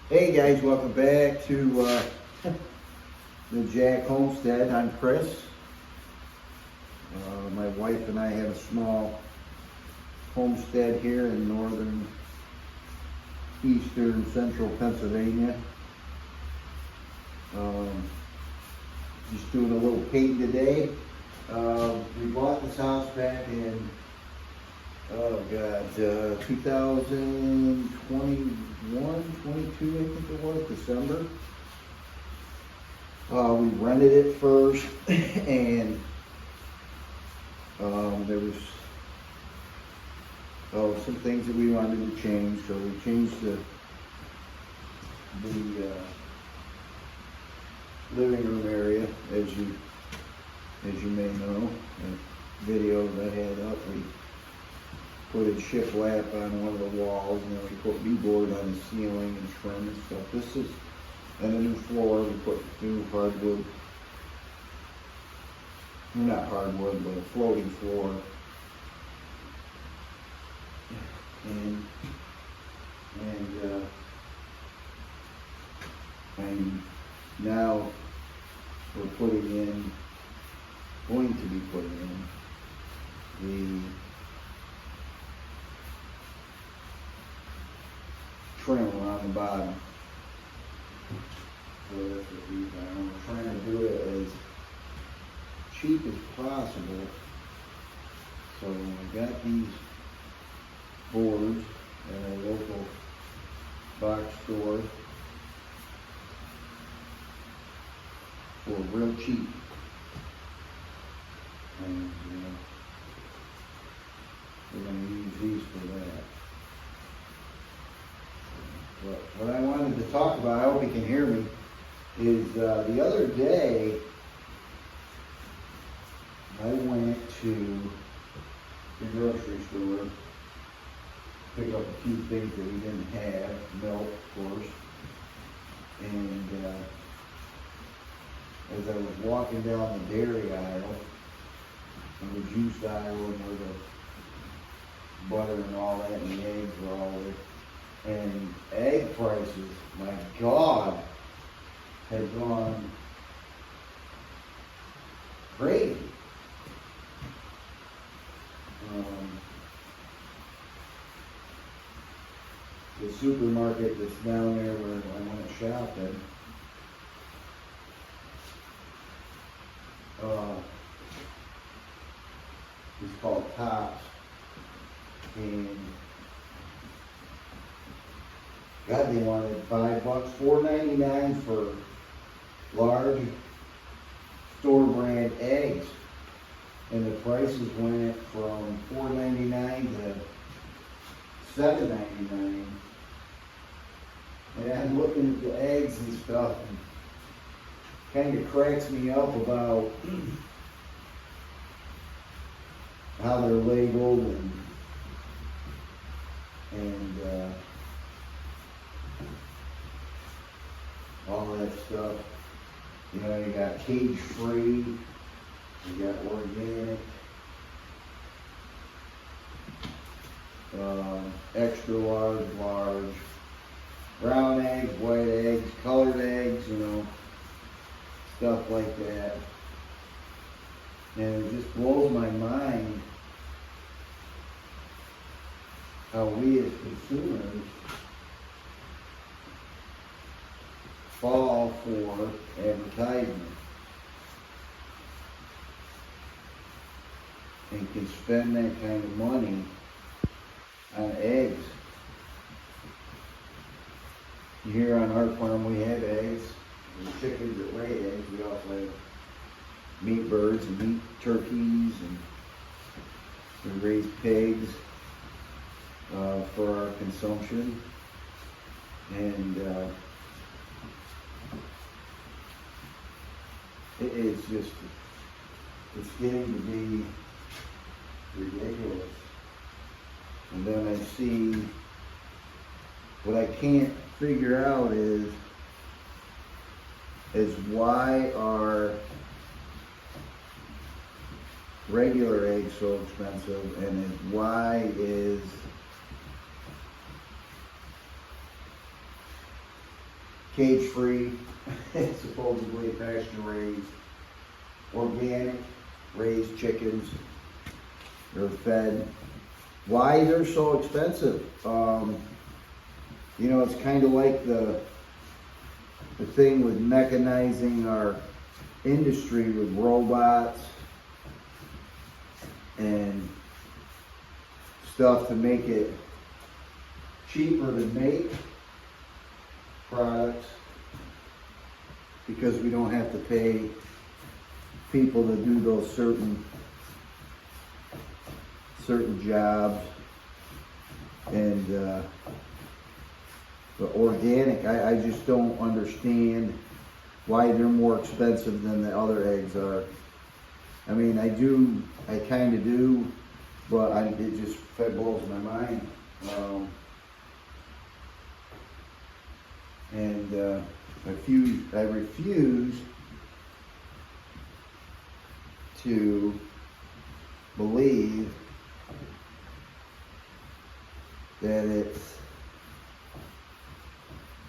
Hey guys, welcome back to the Jack Homestead. I'm Chris. My wife and I have a small homestead here in northern, eastern, central Pennsylvania. Just doing a little painting today. We bought this house back in 2021, 22, I think it was, December. We rented it first, and there was some things that we wanted to change, so we changed the living room area, as you may know. The video that I had up, we put a shiplap on one of the walls, and then we put beadboard on the ceiling and trim and stuff. This is, and a new floor. We put new hardwood, not hardwood, but a floating floor. And now we're going to be putting in the trim around the bottom. So that's what we've done. We're trying to do it as cheap as possible. So we got these boards at a local box store for real cheap. And we're going to use these for that. What I wanted to talk about, I hope you can hear me, is the other day I went to the grocery store, pick up a few things that we didn't have, milk, of course, and as I was walking down the dairy aisle, and the juice aisle, and where the butter and all that, and the eggs were all there, and egg prices, my God, had gone crazy. The supermarket that's down there where I went shopping, it's called Tops, and God, they wanted $5, $4.99 for large store brand eggs, and the prices went from $4.99 to $7.99. And I'm looking at the eggs and stuff, and kind of cracks me up about how they're labeled and all that stuff. You know, you got cage free, We got organic, extra large, large, brown eggs, white eggs, colored eggs, you know, stuff like that. And it just blows my mind how we as consumers fall for advertisement and can spend that kind of money on eggs. Here on our farm we have eggs, and chickens that lay eggs. We also have meat birds and meat turkeys, and we raise pigs for our consumption. And it's just, it's getting to be ridiculous. And then I see, what I can't figure out is why are regular eggs so expensive, and why is cage-free, supposedly pasture-raised, organic raised chickens are fed, why they're so expensive. You know, it's kind of like the thing with mechanizing our industry with robots and stuff to make it cheaper to make products, because we don't have to pay people to do those certain jobs. And the organic, I just don't understand why they're more expensive than the other eggs are. I mean, I kind of do, but it just blows my mind. And I refuse to believe that it's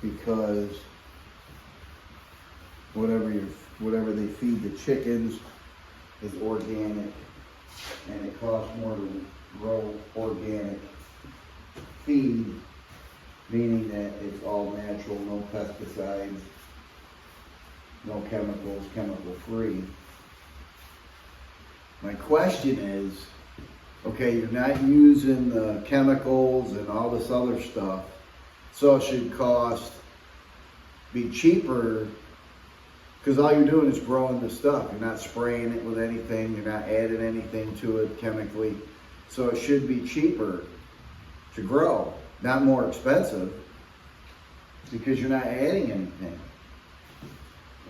because whatever they feed the chickens is organic, and it costs more to grow organic feed, meaning that it's all natural, no pesticides, no chemicals, chemical free. My question is, okay, you're not using the chemicals and all this other stuff, so it should be cheaper, because all you're doing is growing the stuff. You're not spraying it with anything, you're not adding anything to it chemically, so it should be cheaper to grow, not more expensive, because you're not adding anything.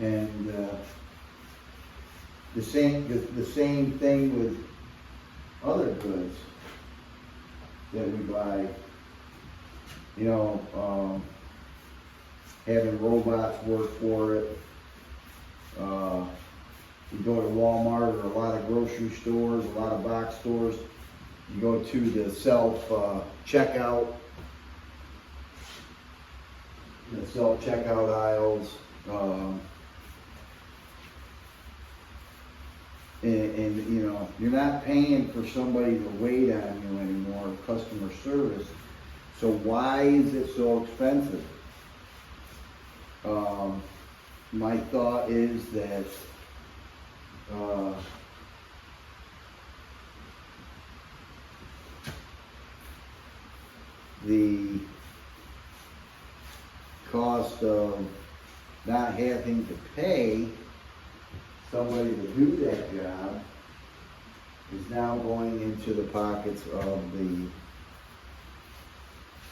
And the same thing with other goods that we buy. You know, having robots work for it. You go to Walmart or a lot of grocery stores, a lot of box stores. You go to the self-checkout aisles, and you know, you're not paying for somebody to wait on you anymore, customer service. So why is it so expensive? My thought is that the cost of not having to pay somebody to do that job is now going into the pockets of the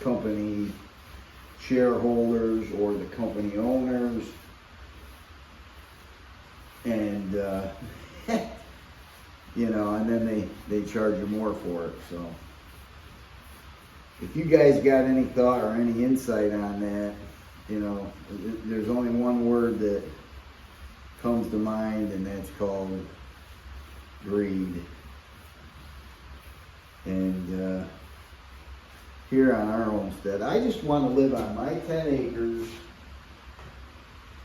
company shareholders or the company owners, and you know, and then they charge you more for it. So if you guys got any thought or any insight on that, you know, there's only one word that comes to mind, and that's called breed. And here on our homestead, I just want to live on my 10 acres,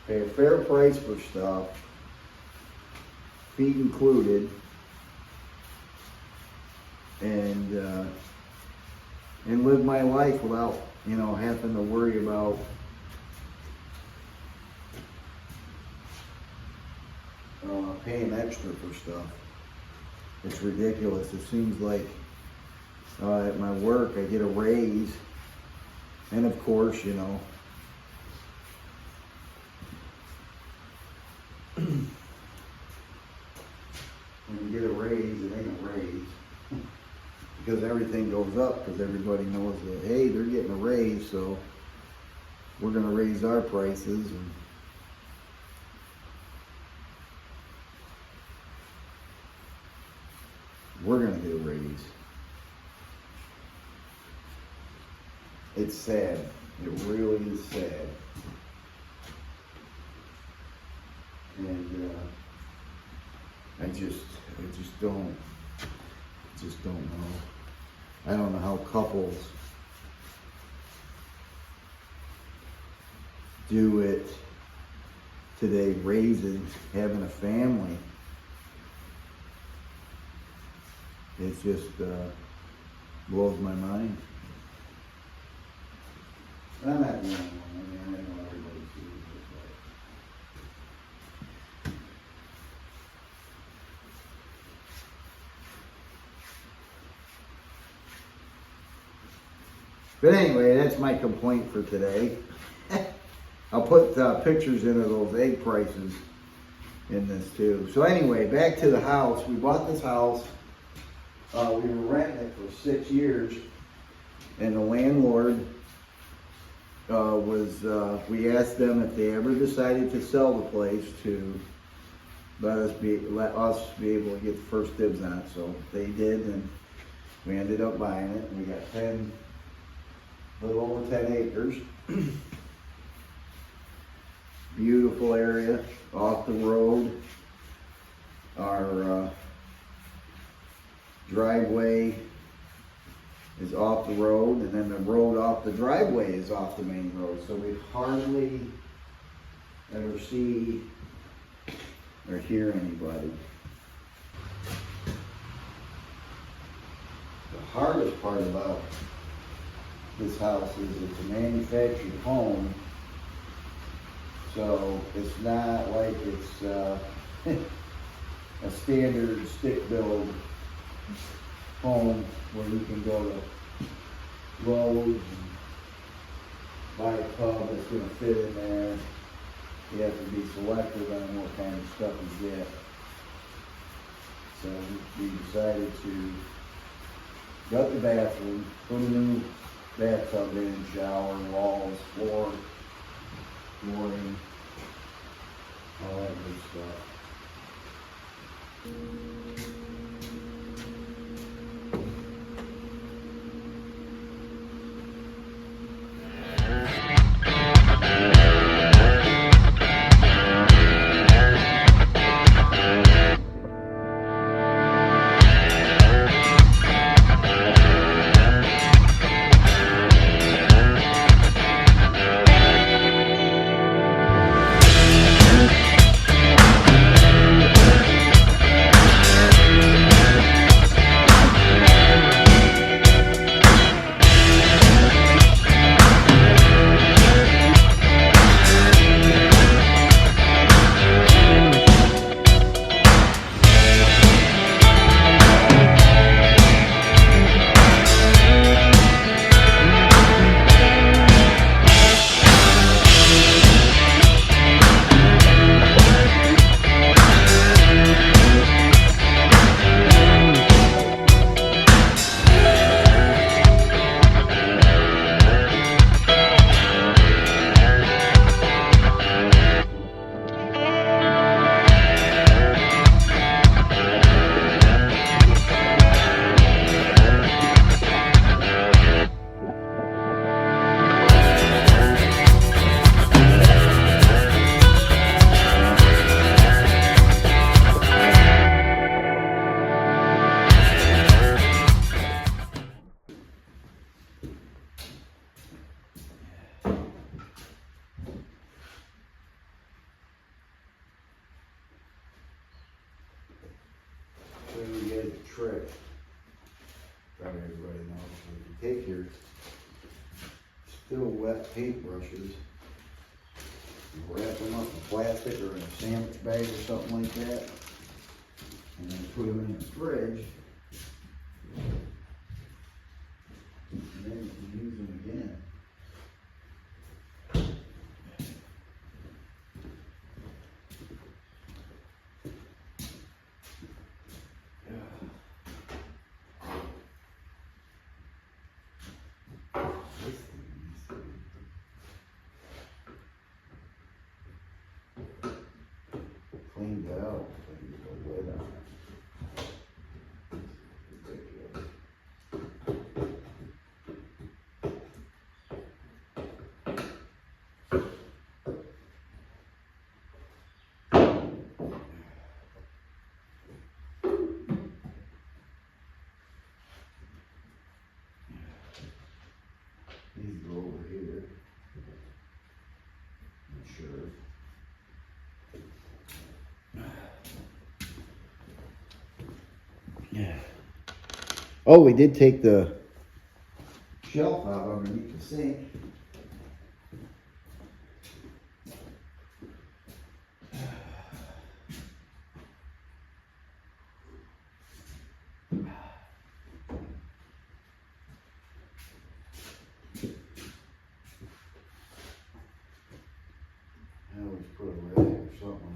pay a fair price for stuff, feed included, and live my life without, you know, having to worry about paying extra for stuff. It's ridiculous. It seems like at my work I get a raise, and of course, you know, when you get a raise, it ain't a raise. Because everything goes up, because everybody knows that, hey, they're getting a raise, so we're going to raise our prices. And we're going to get a raise. It's sad. It really is sad. And I just don't know. I don't know how couples do it today, raising, having a family. It just blows my mind. And I'm not the only one. I mean, I know everybody sees it this way. But anyway, that's my complaint for today. I'll put pictures in of those egg prices in this too. So anyway, back to the house. We bought this house. We were renting it for 6 years, and the landlord we asked them if they ever decided to sell the place to let us be able to get the first dibs on it. So they did, and we ended up buying it. We got a little over 10 acres. Beautiful area, off the road. Our driveway is off the road, and then the road off the driveway is off the main road. So we hardly ever see or hear anybody. The hardest part about this house is it's a manufactured home, so it's not like it's a standard stick-built home where you can go to Lowe's and buy a tub that's going to fit in there. You have to be selective on what kind of stuff you get. So we decided to gut the bathroom, put a new bathtub in, shower, walls, flooring, all that good stuff. like a trick. Probably everybody knows. If you take your still wet paintbrushes, you wrap them up in plastic or in a sandwich bag or something like that, and then put them in the fridge, and then you can use them again. Cleaned it out, but you go lid on it. Ridiculous. These go over here. Not sure. Yeah. Oh, we did take the shelf out underneath the sink. I always put a rag or something.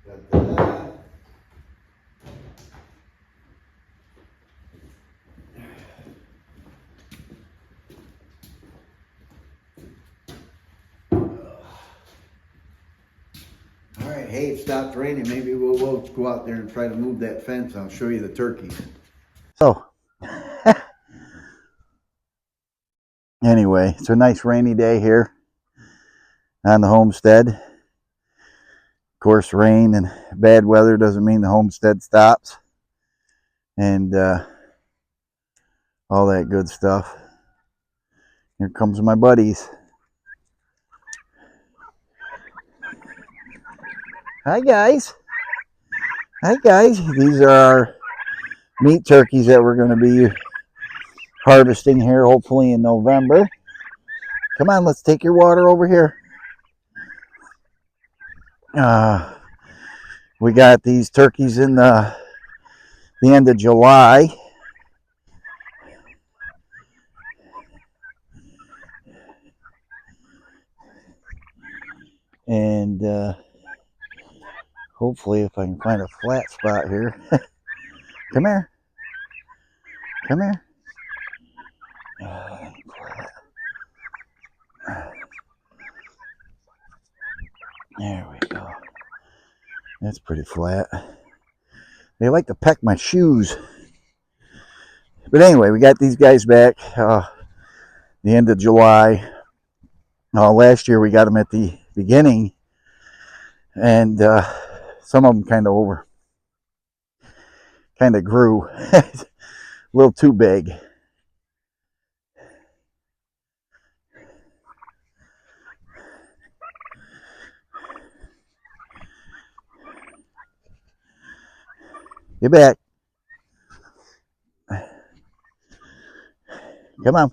Da-da-da. All right, hey, it stopped raining. Maybe we'll go out there and try to move that fence. I'll show you the turkeys. So, anyway, it's a nice rainy day here on the homestead. Of course, rain and bad weather doesn't mean the homestead stops. And all that good stuff. Here comes my buddies. Hi, guys. Hi, guys. These are our meat turkeys that we're going to be harvesting here, hopefully in November. Come on, let's take your water over here. We got these turkeys in the end of July. And hopefully, if I can find a flat spot here. Come here. Come here. There we go. That's pretty flat. They like to peck my shoes. But anyway, we got these guys back the end of July. Last year we got them at the beginning, and some of them kind of grew a little too big. Get back. Come on.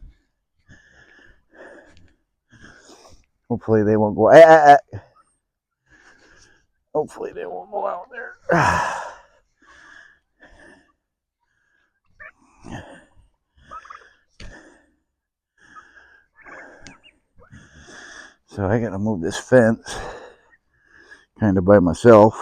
Hopefully they won't go. Hopefully they won't go out there. So I gotta move this fence kind of by myself.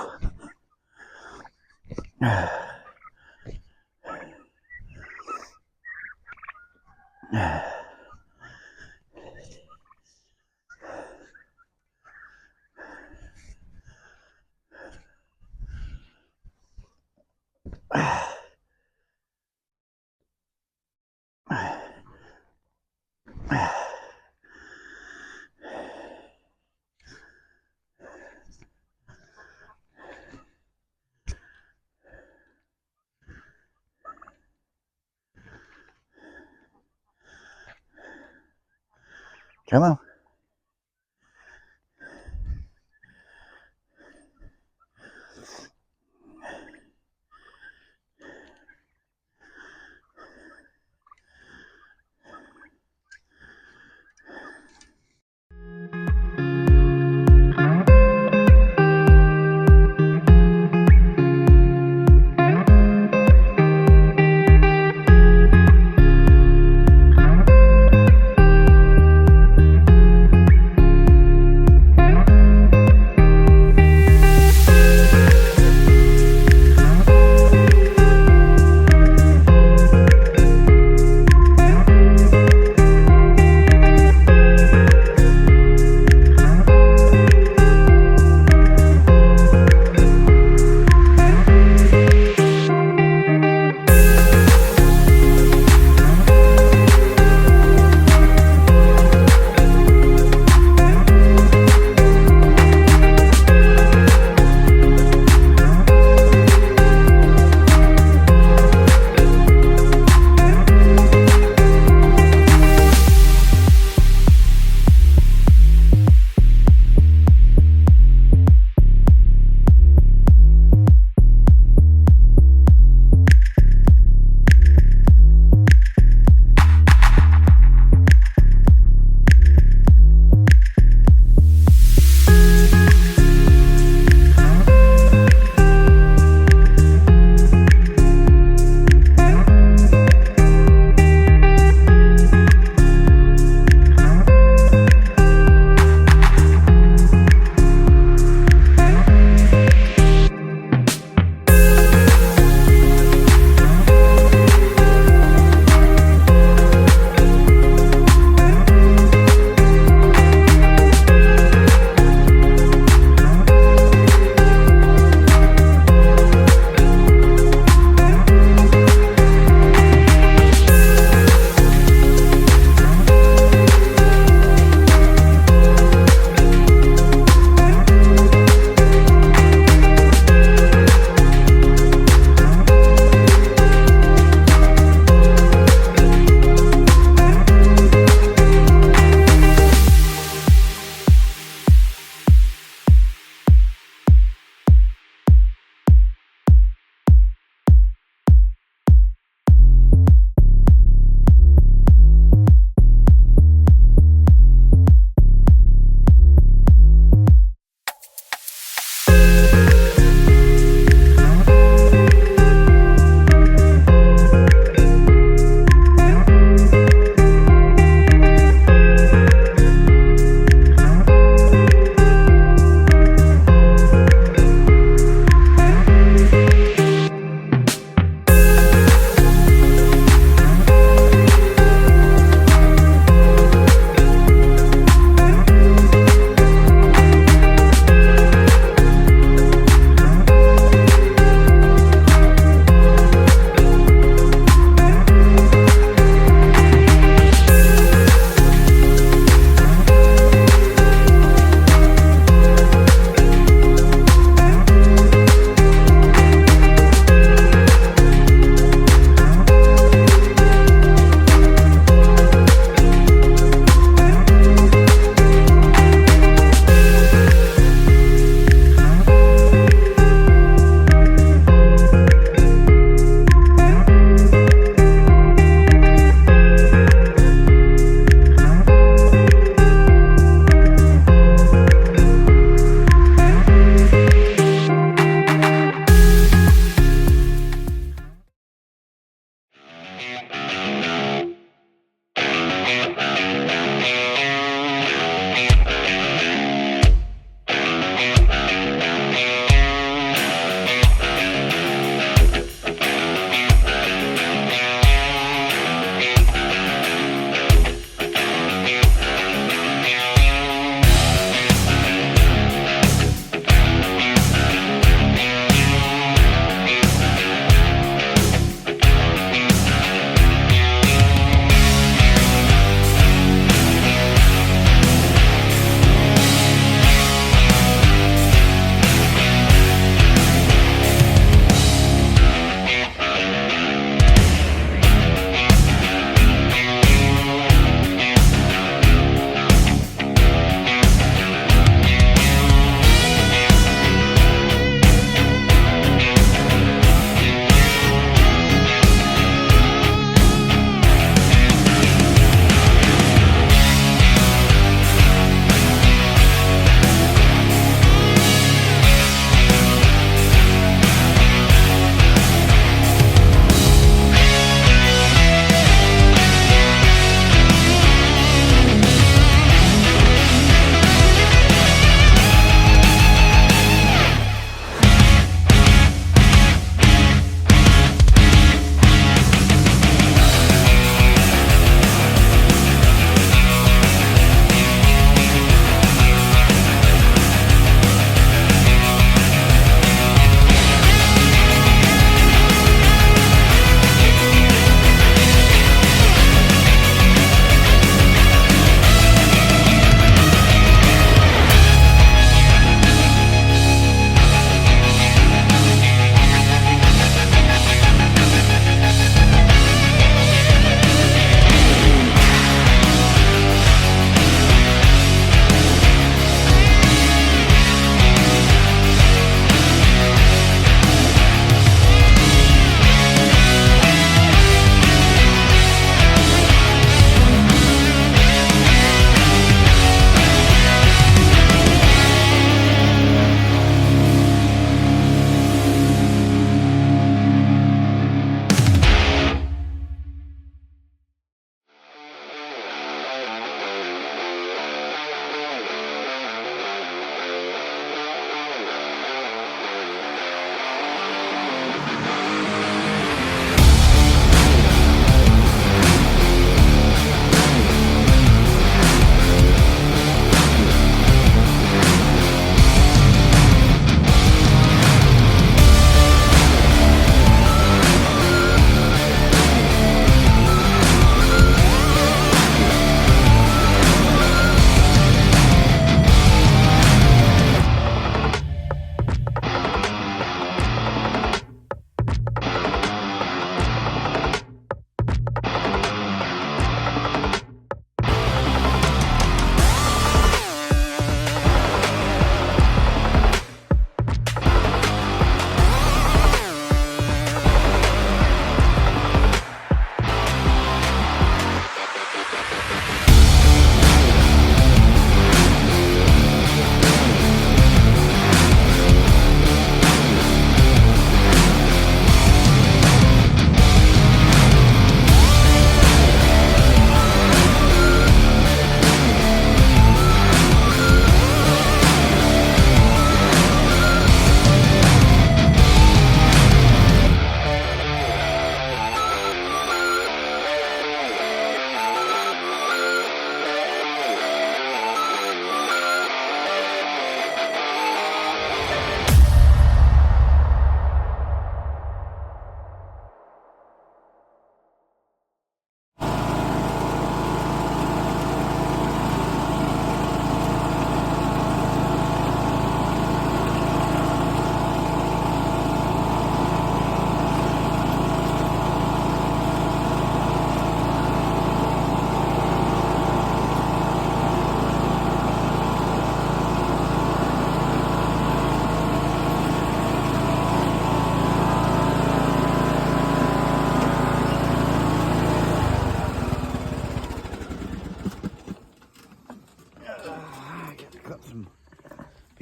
Come on.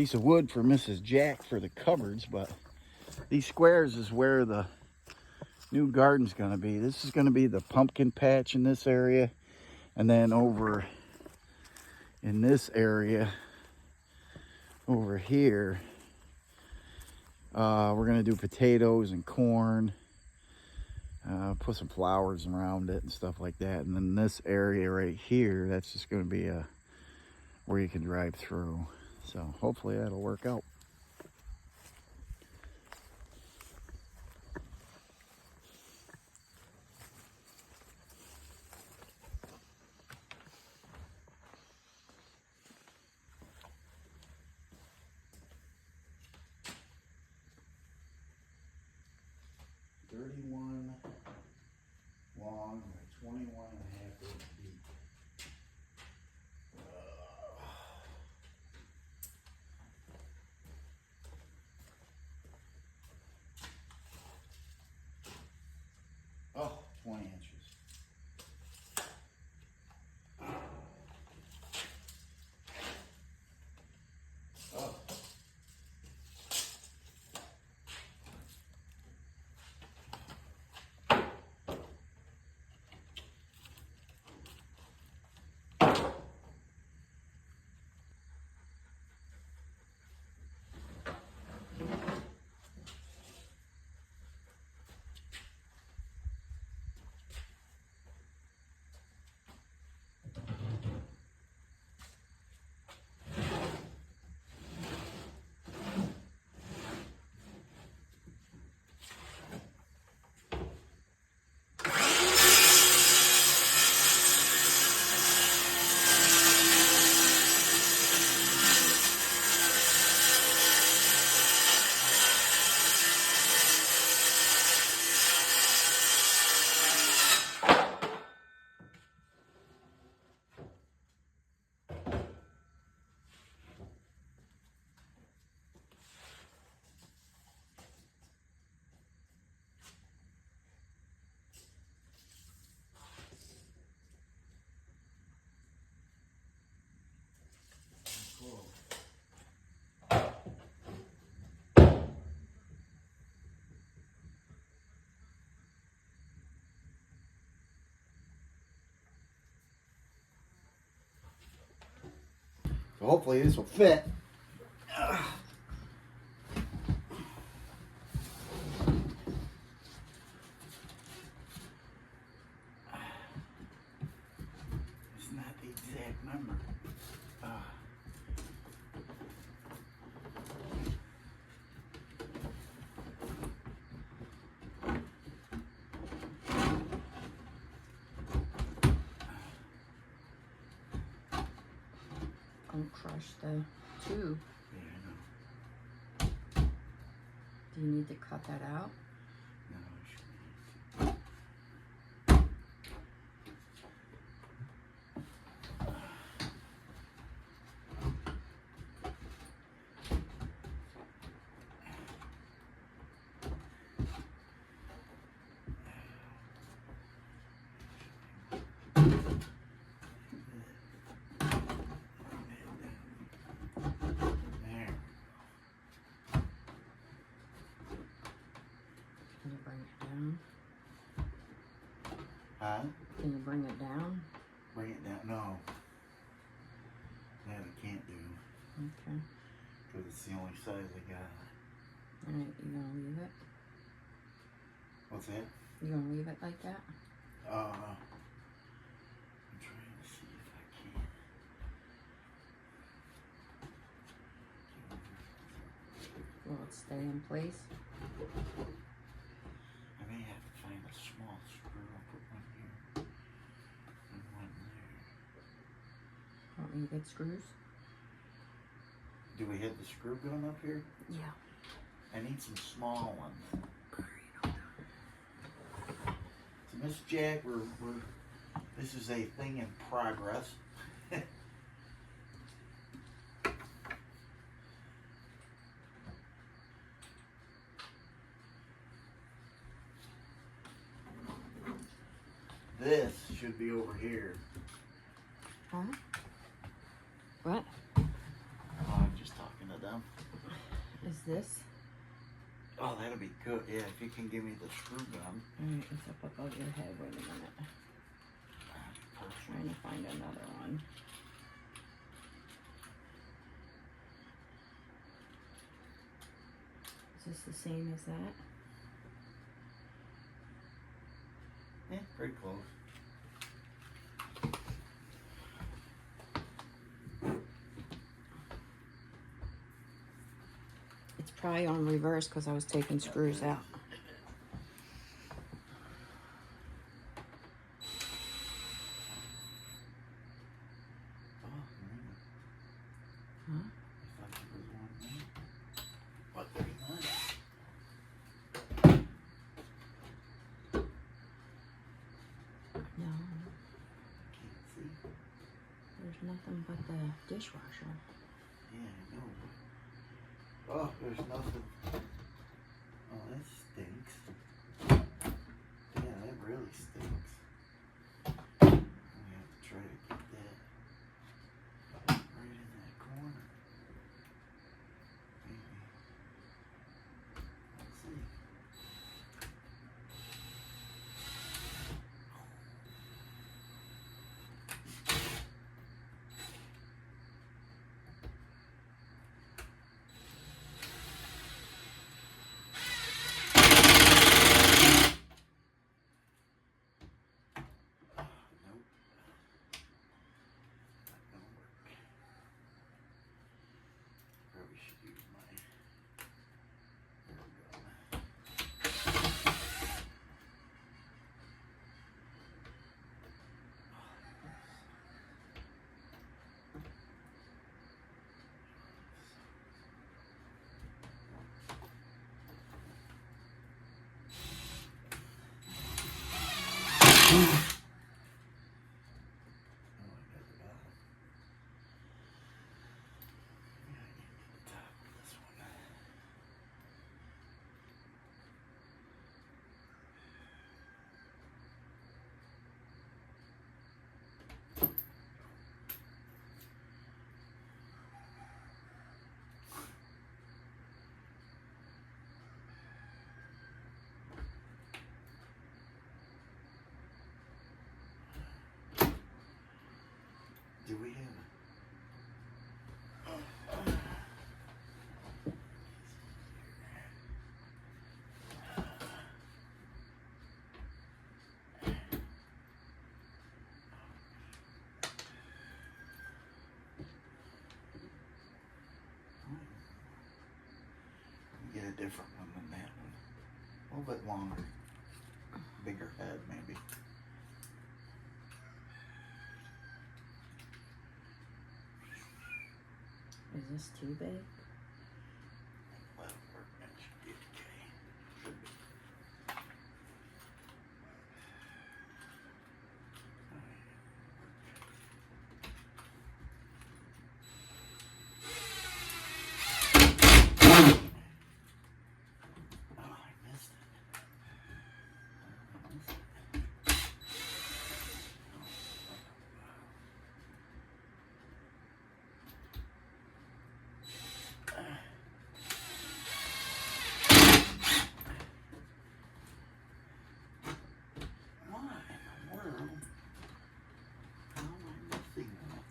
piece of wood for Mrs. Jack for the cupboards, but these squares is where the new garden's gonna be. This is gonna be the pumpkin patch in this area, and then over in this area over here, we're gonna do potatoes and corn, put some flowers around it and stuff like that. And then this area right here, that's just gonna be where you can drive through. So hopefully that'll work out. Long by 21 and a half inch deep. Oh, 20 inches. Oh. So hopefully this will fit. It's not the exact number. Don't crush the tube. Yeah, I know. Do you need to cut that out? No, I shouldn't. Can you bring it down? Huh? Can you bring it down? Bring it down? No. That I can't do. Okay. Because it's the only size I got. Alright, you gonna leave it? What's that? You gonna leave it like that? I'm trying to see if I can. Will it stay in place? I may have to find a small screw. I'll put one here and one there. Want me to get screws? Do we have the screw gun up here? Yeah. I need some small ones. So Miss Jack, this is a thing in progress. This should be over here. Huh? What? Oh, I'm just talking to them. Is this? Oh, that'll be good. Yeah, if you can give me the screw gun. Alright, it's up above your head. Wait a minute. Trying to find another one. Is this the same as that? Yeah, pretty close. It's probably on reverse because I was taking screws out. Huh? What, there's none? No, Can't see. there's nothing but the dishwasher. Yeah, I know. Oh, there's nothing. Oh, that stinks. Yeah, that really stinks. We have to try to get that right in that corner. Maybe. Let's see. Probably should use my air gun. Oh, I got the bottom. Yeah, I need to get the top of this one. Do we have get a different one than that one? A little bit longer. Bigger head, maybe. Is this too big? That'll work. That should be okay. Should be. Oh, I missed it. I missed it. Why in the world? How am I missing that?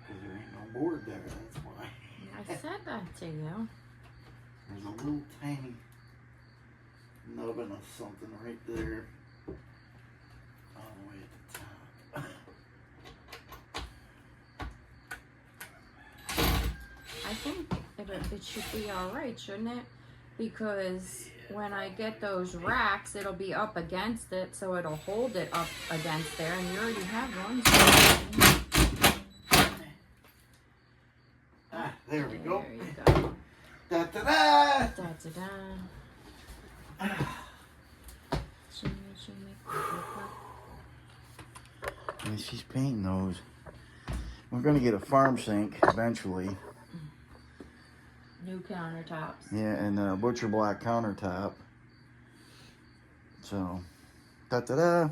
Because there ain't no board there, that's why. I said that to you. There's a little tiny nubbin of something right there. All the way at the top. I think it should be alright, shouldn't it? Because when I get those racks, it'll be up against it, so it'll hold it up against there, and you already have one. Ah, there we go. There you go. Da da da! Da-da-da. Shimmy, shimmy, And she's painting those. We're gonna get a farm sink eventually. new countertops. Yeah, and a butcher block countertop. So Da-da-da.